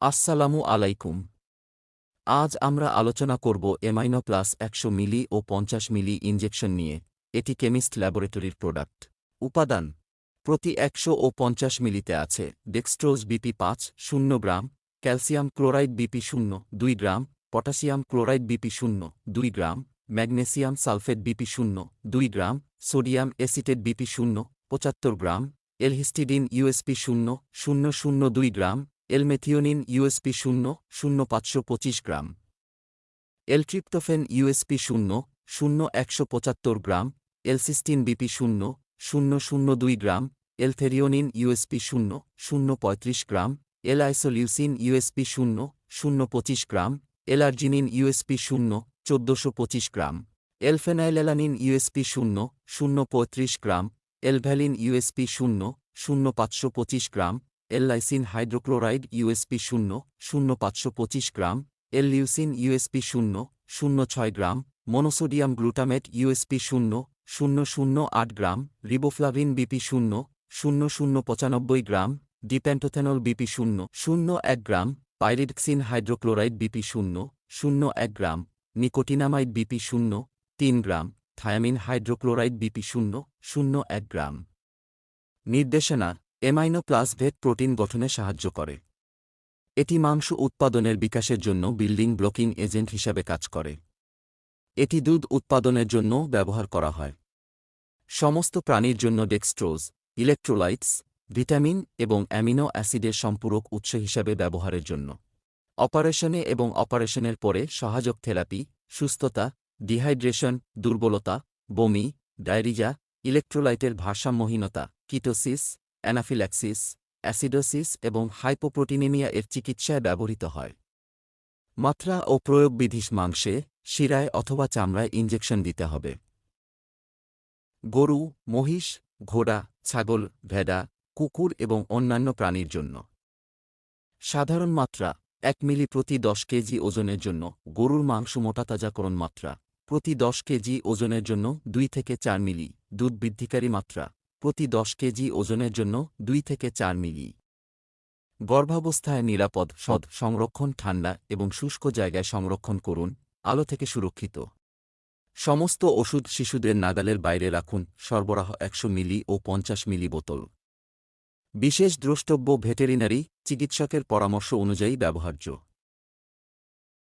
আসসালামু আলাইকুম। আজ আমরা আলোচনা করব এমাইনো প্লাস ১০০ মিলি ও ৫০ মিলি ইনজেকশন নিয়ে। এটি কেমিস্ট ল্যাবরেটরির প্রোডাক্ট। উপাদান: প্রতি ১০০ ও ৫০ মিলিতে আছে ডেক্সট্রোজ বিপি ৫ গ্রাম, ক্যালসিয়াম ক্লোরাইড বিপি ২ গ্রাম, পটাশিয়াম ক্লোরাইড বিপি ২ গ্রাম, ম্যাগনেসিয়াম সালফেট বিপি ২ গ্রাম, সোডিয়াম এসিটেট বিপি ৭৫ গ্রাম, এলহিস্টিডিন ইউএসপি ০,০০০ গ্রাম, এল-মেথিওনিন ইউএসপি ০,০৫২৫ গ্রাম, এল-ট্রিপ্টোফেন ইউএসপি ০,০১৭৫ গ্রাম, এল-সিস্টিন বিপি ০,০০২ গ্রাম, এল-থেরিওনিন ইউএসপি ০,০৩৫ গ্রাম, এল-আইসোলিউসিন ইউএসপি ০,০২৫ গ্রাম, এল-আর্জিনিন ইউএসপি ০,১৪২৫ গ্রাম, এল-ফেনাইলেলানিন ইউএসপি ০,০৩৫ গ্রাম, এল-ভ্যালিন ইউএসপি ০,০৫২৫ গ্রাম, এল-লাইসিন হাইড্রোক্লোরাইড ইউএসপি ০,০৫২৫ গ্রাম, এল-লিউসিন ইউএসপি ০,০৬ গ্রাম, monosodium glutamate USP ০,০০৮ গ্রাম, riboflavin BP ০,০০৯৫ গ্রাম, ডিপেন্টোথেনল BP ০,০১ গ্রাম, pyridoxine hydrochloride BP ০,০১ গ্রাম, nicotinamide BP ০,৩ গ্রাম, thymine hydrochloride BP ০,০১ গ্রাম। নির্দেশনা: amino plus ভেট protein গঠনে সাহায্য করে। এটি মাংস উৎপাদনের বিকাশের জন্য building blocking agent হিসাবে কাজ করে। এটি দুধ উৎপাদনের জন্যও ব্যবহার করা হয়। সমস্ত প্রাণীর জন্য ডেক্সট্রোজ, ইলেক্ট্রোলাইটস, ভিটামিন এবং অ্যামিনো অ্যাসিডের সম্পূরক উৎস হিসাবে ব্যবহারের জন্য। অপারেশনে এবং অপারেশনের পরে সহায়ক থেরাপি, সুস্থতা, ডিহাইড্রেশন, দুর্বলতা, বমি, ডায়রিয়া, ইলেক্ট্রোলাইটের ভারসাম্যহীনতা, কিটোসিস, অ্যানাফিল্যাক্সিস, অ্যাসিডোসিস এবং হাইপোপ্রোটিনেমিয়া এর চিকিৎসায় ব্যবহৃত হয়। মাত্রা ও প্রয়োগবিধি: মাংসে, শিরায় অথবা চামড়ায় ইনজেকশন দিতে হবে। গরু, মহিষ, ঘোড়া, ছাগল, ভেড়া, কুকুর এবং অন্যান্য প্রাণীর জন্য। সাধারণ মাত্রা: ১ মিলি প্রতি ১০ কেজি ওজনের জন্য। গরুর মাংস মোটাতাজাকরণ মাত্রা: প্রতি ১০ কেজি ওজনের জন্য ২ থেকে ৪ মিলি। দুধ বৃদ্ধিকারী মাত্রা: প্রতি ১০ কেজি ওজনের জন্য ২ থেকে ৪ মিলি। গর্ভাবস্থায় নিরাপদ সংরক্ষণ: ঠান্ডা এবং শুষ্ক জায়গায় সংরক্ষণ করুন, আলো থেকে সুরক্ষিত। সমস্ত ওষুধ শিশুদের নাগালের বাইরে রাখুন। সরবরাহ ১০০ মিলি ও ৫০ মিলি বোতল। বিশেষ দ্রষ্টব্য: ভেটেরিনারি চিকিৎসকের পরামর্শ অনুযায়ী ব্যবহার্য।